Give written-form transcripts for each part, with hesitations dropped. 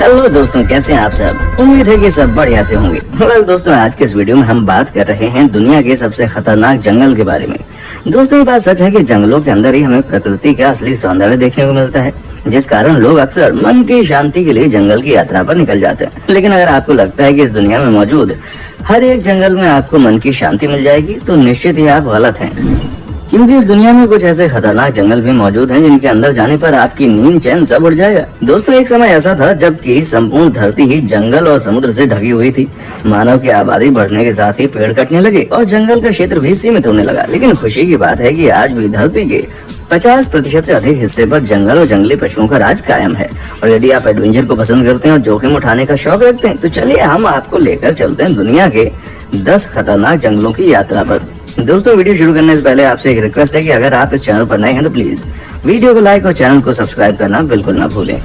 Hello दोस्तों, कैसे हैं आप सब। उम्मीद है कि सब बढ़िया से होंगे। वेल दोस्तों, आज के इस वीडियो में हम बात कर रहे हैं दुनिया के सबसे खतरनाक जंगल के बारे में। दोस्तों, ये बात सच है कि जंगलों के अंदर ही हमें प्रकृति का असली सौंदर्य देखने को मिलता है, जिस कारण लोग अक्सर मन की शांति के लिए जंगल की यात्रा पर निकल जाते हैं। लेकिन अगर आपको लगता है कि इस दुनिया में मौजूद हर एक जंगल में आपको मन की शांति मिल जाएगी, तो निश्चित ही आप गलत हैं, क्योंकि इस दुनिया में कुछ ऐसे खतरनाक जंगल भी मौजूद हैं जिनके अंदर जाने पर आपकी नींद चैन सब उड़ जाएगा। दोस्तों, एक समय ऐसा था जबकि संपूर्ण धरती ही जंगल और समुद्र से ढकी हुई थी। मानव की आबादी बढ़ने के साथ ही पेड़ कटने लगे और जंगल का क्षेत्र भी सीमित होने लगा। लेकिन खुशी की बात है कि आज भी धरती के 50% से अधिक हिस्से पर जंगल और जंगली पशुओं का राज कायम है। और यदि आप एडवेंचर को पसंद करते हैं और जोखिम उठाने का शौक रखते हैं, तो चलिए हम आपको लेकर चलते हैं दुनिया के 10 खतरनाक जंगलों की यात्रा पर। दोस्तों, वीडियो शुरू करने से पहले आपसे एक रिक्वेस्ट है कि अगर आप इस चैनल पर नए हैं तो प्लीज वीडियो को लाइक और चैनल को सब्सक्राइब करना बिल्कुल ना भूलें।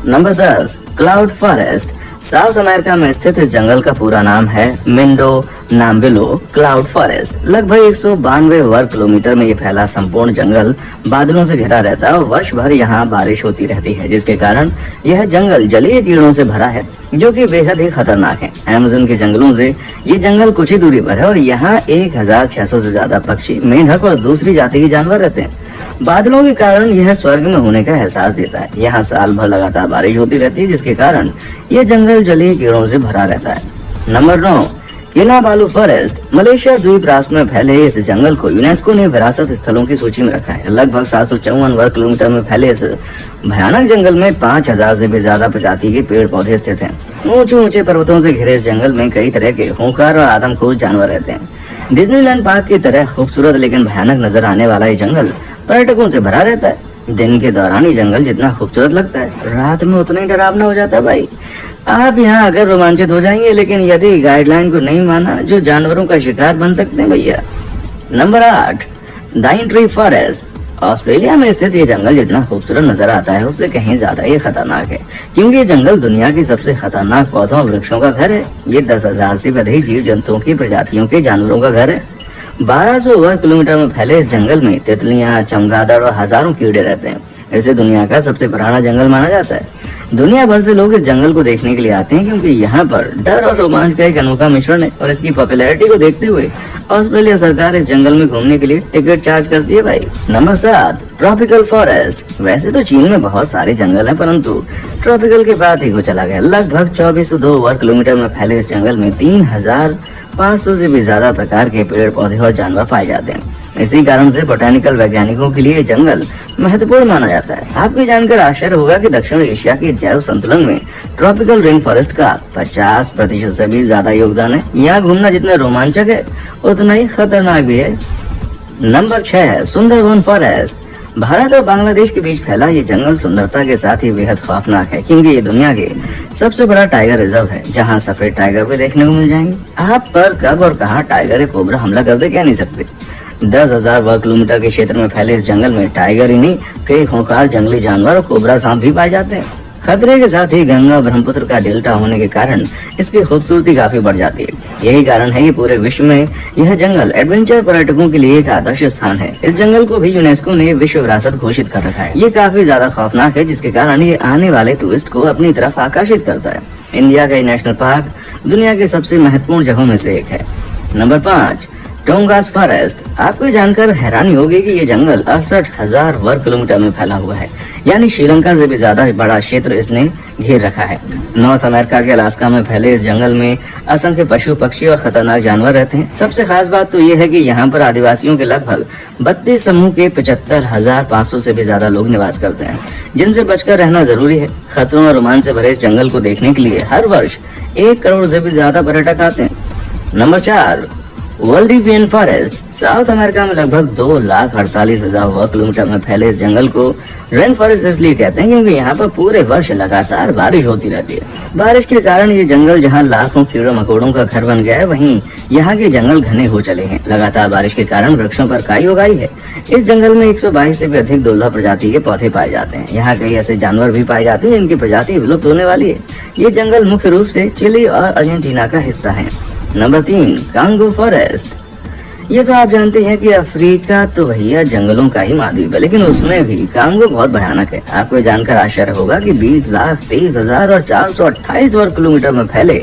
Number 10, cloud forest. South America में स्थित इस जंगल का पूरा नाम है मिंडो नाम्बिलो क्लाउड फॉरेस्ट। लगभग 192 वर्ग किलोमीटर में ये फैला संपूर्ण जंगल बादलों से घिरा रहता है और वर्ष भर यहाँ बारिश होती रहती है, जिसके कारण यह जंगल जलीय कीड़ों से भरा है जो कि बेहद ही खतरनाक है। अमेज़न के जंगलों से ये जंगल कुछ ही दूरी पर है और यहाँ 1600 से ज्यादा पक्षी, मेंढक और दूसरी जाति के जानवर रहते हैं। बादलों के कारण यह स्वर्ग में होने का एहसास देता है। यहाँ साल भर लगातार बारिश होती रहती है, जिसके कारण यह जंगल जलीय कीड़ों से भरा रहता है। Number 9, किनाबालू forest. मलेशिया द्वीप राष्ट्र में फैले इस जंगल को यूनेस्को ने विरासत स्थलों की सूची में रखा है। लगभग 754 वर्ग किलोमीटर में फैले इस भयानक जंगल में 5000 से भी ज्यादा प्रजाति के पेड़ पौधे स्थित हैं। ऊंचे ऊंचे पर्वतों से घिरे इस जंगल में कई तरह के खूंखार और आदमखोर जानवर रहते हैं। डिज्नीलैंड पार्क की तरह खूबसूरत लेकिन भयानक नजर आने वाला ये जंगल पर्यटकों से भरा रहता है। दिन के दौरान ये जंगल जितना खूबसूरत लगता है, रात में उतना ही डरावना हो जाता है भाई। आप यहाँ अगर रोमांचित हो जाएंगे, लेकिन यदि गाइडलाइन को नहीं माना, जो जानवरों का शिकार बन सकते हैं भैया। Number 8, दाइनट्री forest. ऑस्ट्रेलिया में स्थित ये जंगल जितना खूबसूरत नजर आता है, उससे कहीं ज्यादा ये खतरनाक है, क्योंकि ये जंगल दुनिया की सबसे खतरनाक पौधों और वृक्षों का घर है। ये 10,000 से अधिक जीव जंतुओं की प्रजातियों के जानवरों का घर है। 1200 वर्ग किलोमीटर में फैले इस जंगल में तितलियां, चमगादड़ और हजारों कीड़े रहते हैं। इसे दुनिया का सबसे पुराना जंगल माना जाता है। दुनिया भर से लोग इस जंगल को देखने के लिए आते हैं, क्योंकि यहाँ पर डर और रोमांच का एक अनोखा मिश्रण है। और इसकी पॉपुलैरिटी को देखते हुए ऑस्ट्रेलिया सरकार इस जंगल में घूमने के लिए टिकट चार्ज करती है भाई। Number 7, tropical forest. वैसे तो चीन में बहुत सारे जंगल हैं, परंतु ट्रॉपिकल के बाद ही को चला गया। लगभग 2402 वर्ग किलोमीटर में फैले इस जंगल में 3500 से भी ज्यादा प्रकार के पेड़ पौधे और जानवर पाए जाते हैं। इसी कारण से बोटैनिकल वैज्ञानिकों के लिए जंगल महत्वपूर्ण माना जाता है। आपको जानकर आश्चर्य होगा कि दक्षिण एशिया के जैव संतुलन में ट्रॉपिकल रेन फॉरेस्ट का 50% से भी ज्यादा योगदान है। यहाँ घूमना जितना रोमांचक है, उतना ही खतरनाक भी है। Number 6, Sundarban forest. भारत और बांग्लादेश के बीच फैला ये जंगल सुंदरता के साथ ही बेहद खौफनाक है, क्योंकि ये दुनिया के सबसे बड़ा टाइगर रिजर्व है, जहाँ सफेद टाइगर भी देखने को मिल जाएंगे। आप पर कब और कहाँ टाइगर या कोबरा हमला कर दे कह नहीं सकते। 10,000 वर्ग किलोमीटर के क्षेत्र में फैले इस जंगल में टाइगर ही नहीं, कई खूंखार जंगली जानवर और कोबरा सांप भी पाए जाते हैं। खतरे के साथ ही गंगा ब्रह्मपुत्र का डेल्टा होने के कारण इसकी खूबसूरती काफी बढ़ जाती है। यही कारण है कि पूरे विश्व में यह जंगल एडवेंचर पर्यटकों के लिए एक आदर्श स्थान है। इस जंगल को भी यूनेस्को ने विश्व विरासत घोषित कर रखा है। ये काफी ज्यादा खौफनाक है, जिसके कारण ये आने वाले टूरिस्ट को अपनी तरफ आकर्षित करता है। इंडिया का नेशनल पार्क दुनिया के सबसे महत्वपूर्ण जगहों में से एक है। Number 5, Tongass forest. आपको जानकर हैरानी होगी कि ये जंगल 68,000 वर्ग किलोमीटर में फैला हुआ है, यानी श्रीलंका से भी ज्यादा बड़ा क्षेत्र इसने घेर रखा है। नॉर्थ अमेरिका के अलास्का में फैले इस जंगल में असंख्य पशु, पक्षी और खतरनाक जानवर रहते हैं। सबसे खास बात तो ये है कि यहाँ पर आदिवासियों के लगभग 32 समूह के 75,500 से भी ज्यादा लोग निवास करते हैं, जिनसे बचकर रहना जरूरी है। खतरों और रोमांच से भरे इस जंगल को देखने के लिए हर वर्ष 1 करोड़ से भी ज्यादा पर्यटक आते हैं। Number 4, Valdivian forest. South America में लगभग 2,48,000 वर्ग किलोमीटर में फैले इस जंगल को रेन फॉरेस्ट इसलिए कहते हैं, क्योंकि यहाँ पर पूरे वर्ष लगातार बारिश होती रहती है। बारिश के कारण ये जंगल जहाँ लाखों कीड़ों मकोड़ों का घर बन गया है, वहीं यहाँ के जंगल घने हो चले हैं। लगातार बारिश के कारण वृक्षों पर काई उगाई है। इस जंगल में 122 से भी अधिक दुर्लभ प्रजाति के पौधे पाए जाते हैं। यहाँ कई ऐसे जानवर भी पाए जाते हैं जिनकी प्रजाति विलुप्त होने वाली है। ये जंगल मुख्य रूप से चिली और अर्जेंटीना का हिस्सा है। Number 3, Congo forest. ये तो आप जानते हैं कि अफ्रीका तो भैया जंगलों का ही महाद्वीप है, लेकिन उसमें भी कांगो बहुत भयानक है। आपको जानकर आश्चर्य होगा कि 20,23,000 और 428 वर्ग किलोमीटर में फैले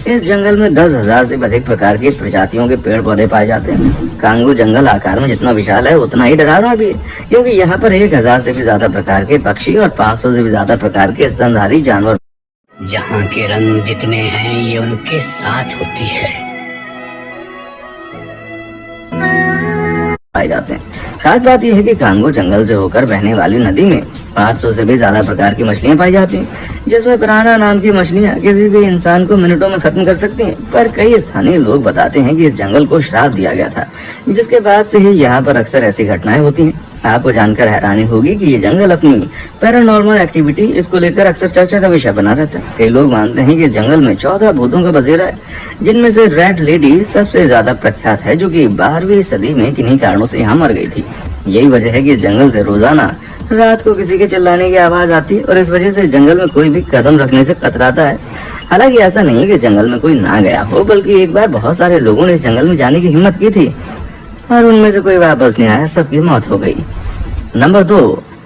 इस जंगल में 10,000 से अधिक प्रकार की प्रजातियों के पेड़ पौधे पाए जाते हैं। कांगो जंगल आकार में जितना विशाल है उतना ही डरावना भी है, क्योंकि यहाँ पर 1,000 से भी ज्यादा प्रकार के पक्षी और 500 से भी ज्यादा प्रकार के स्तनधारी जानवर, जहाँ के रंग जितने हैं ये उनके साथ होती है। पाए जाते हैं। खास बात यह है कि कांगो जंगल से होकर बहने वाली नदी में 500 से भी ज्यादा प्रकार की मछलियां पाई जाती हैं, जिसमें पिरान्हा नाम की मछलियां किसी भी इंसान को मिनटों में खत्म कर सकती हैं। पर कई स्थानीय लोग बताते हैं कि इस जंगल को श्राप दिया गया था, जिसके बाद से ही यहाँ पर अक्सर ऐसी घटनाएं होती हैं। आपको जानकर हैरानी होगी कि ये जंगल अपनी पैरानॉर्मल एक्टिविटी इसको लेकर अक्सर चर्चा का विषय बना रहता है। कई लोग मानते हैं कि इस जंगल में 14 भूतों का बसेरा है, जिनमें से रेड लेडी सबसे ज्यादा प्रख्यात है, जो कि 12वीं सदी में किन्हीं कारणों से यहाँ मर गई थी। यही वजह है कि इस जंगल से रोजाना रात को किसी के चिल्लाने की आवाज आती है और इस वजह से इस जंगल में कोई भी कदम रखने से कतराता है। हालांकि ऐसा नहीं है कि इस जंगल में कोई ना गया हो, बल्कि एक बार बहुत सारे लोगों ने इस जंगल में जाने की हिम्मत की थी और उनमें से कोई वापस नहीं आया, सबकी मौत हो गई। Number 2,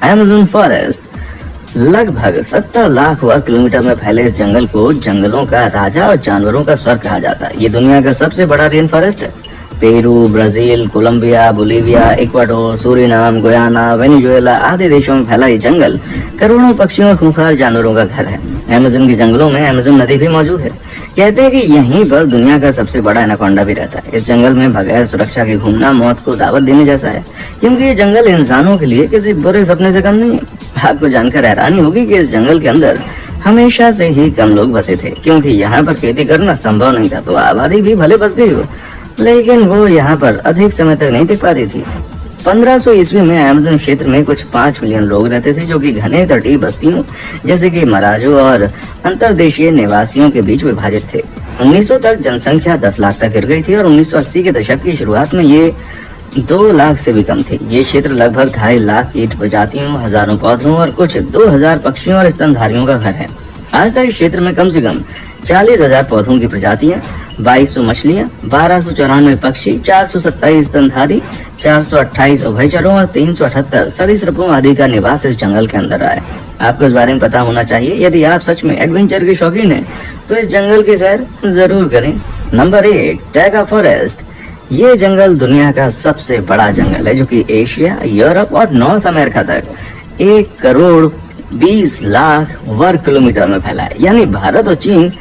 Amazon forest. लगभग 70 लाख वर्ग किलोमीटर में फैले इस जंगल को जंगलों का राजा और जानवरों का स्वर्ग कहा जाता है। ये दुनिया का सबसे बड़ा रेन फॉरेस्ट है। Peru, Brazil, Colombia, Bolivia, Ecuador, Suriname, Guyana, Venezuela आदि देशों में फैला ये जंगल करोड़ों पक्षियों और खूंखार जानवरों का घर है। अमेज़न के जंगलों में अमेज़न नदी भी मौजूद है। कहते हैं कि यहीं पर दुनिया का सबसे बड़ा एनाकोंडा भी रहता है। इस जंगल में बगैर सुरक्षा के घूमना मौत को दावत देने जैसा है, क्योंकि ये जंगल इंसानों के लिए किसी बुरे सपने से कम नहीं है। आपको जानकर हैरानी होगी कि इस जंगल के अंदर हमेशा से ही कम लोग बसे थे, क्योंकि यहाँ पर खेती करना संभव नहीं था। तो आबादी भी भले बस गई हो, लेकिन वो यहाँ पर अधिक समय तक नहीं टिक पाती थी। 1500 ईस्वी में अमेज़न क्षेत्र में कुछ 5 मिलियन लोग रहते थे, जो कि घने तटीय बस्तियों जैसे कि मराजो और अंतर्देशीय निवासियों के बीच विभाजित थे। 1900 तक जनसंख्या 10 लाख तक गिर गई थी और 1980 के दशक की शुरुआत में ये 2 लाख से भी कम थी। ये क्षेत्र लगभग 2.5 लाख कीट प्रजातियों, हजारों पौधों और कुछ 2000 पक्षियों और स्तनधारियों का घर है। आज तक इस क्षेत्र में कम से कम 40,000 पौधों की प्रजातियां, 2200 मछलियां, 1294 पक्षी, 427 स्तनधारी, 428 उभयचरों और 378 सरीसृपों आदि का निवास इस जंगल के अंदर है। आपको इस बारे में पता होना चाहिए। यदि आप सच में एडवेंचर के शौकीन हैं, तो इस जंगल की सैर जरूर करें। Number 1, taiga forest. ये जंगल दुनिया का सबसे बड़ा जंगल है, जो कि एशिया, यूरोप और नॉर्थ अमेरिका तक 1 करोड़ 20 लाख वर्ग किलोमीटर में फैला है। यानी भारत और चीन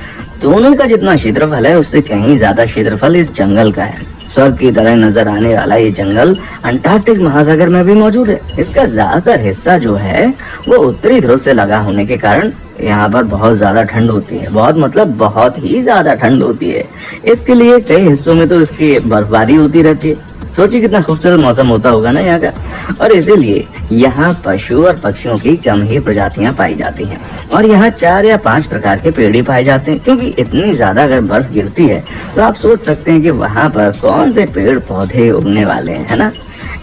दोनों का जितना क्षेत्रफल है, उससे कहीं ज्यादा क्षेत्रफल इस जंगल का है। स्वर्ग की तरह नजर आने वाला ये जंगल अंटार्कटिक महासागर में भी मौजूद है। इसका ज्यादातर हिस्सा जो है वो उत्तरी ध्रुव से लगा होने के कारण यहाँ पर बहुत ज्यादा ठंड होती है। बहुत मतलब बहुत ही ज्यादा ठंड होती है। इसके लिए कई हिस्सों में तो इसकी बर्फबारी होती रहती है। सोचिए कितना खूबसूरत मौसम होता होगा ना यहाँ का। और इसीलिए यहाँ पशु और पक्षियों की कम ही प्रजातियां पाई जाती हैं और यहाँ 4 या 5 प्रकार के पेड़ ही पाए जाते हैं, क्योंकि इतनी ज्यादा अगर बर्फ गिरती है तो आप सोच सकते हैं कि वहाँ पर कौन से पेड़ पौधे उगने वाले हैं, है ना।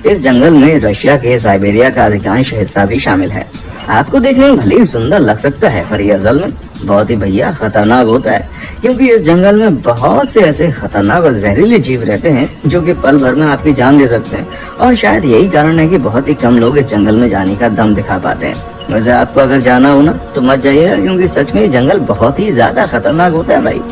इस जंगल में रशिया के साइबेरिया का अधिकांश हिस्सा भी शामिल है। आपको देखने में भले ही सुंदर लग सकता है, पर यह असल में बहुत ही भैया खतरनाक होता है, क्योंकि इस जंगल में बहुत से ऐसे खतरनाक और जहरीले जीव रहते हैं जो कि पल भर में आपकी जान दे सकते हैं। और शायद यही कारण है कि बहुत ही कम लोग इस जंगल में जाने का दम दिखा पाते हैं। वैसे आपको अगर जाना हो ना तो मत जाइएगा, क्योंकि सच में ये जंगल बहुत ही ज्यादा खतरनाक होता है भाई।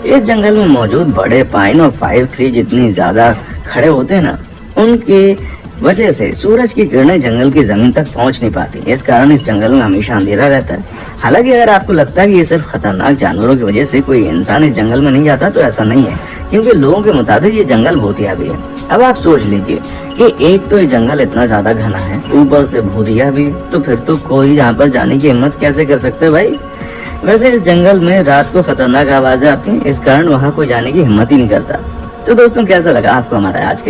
इस जंगल में मौजूद बड़े पाइन और 5-3 जितनी ज्यादा खड़े होते हैं ना, उनके वजह से सूरज की किरणें जंगल की जमीन तक पहुंच नहीं पाती। इस कारण इस जंगल में हमेशा अंधेरा रहता है। हालांकि अगर आपको लगता है कि ये सिर्फ खतरनाक जानवरों की वजह से कोई इंसान इस जंगल में नहीं जाता, तो ऐसा नहीं है, क्योंकि लोगों के मुताबिक ये जंगल भूतिया भी है। अब आप सोच लीजिए कि एक तो ये जंगल इतना ज्यादा घना है, ऊपर से भूतिया भी, तो फिर तो कोई यहाँ पर जाने की हिम्मत कैसे कर सकते है भाई। वैसे इस जंगल में रात को खतरनाक आवाजें आती हैं, इस कारण वहाँ कोई जाने की हिम्मत ही नहीं करता। तो दोस्तों, कैसा लगा आपको हमारा आज के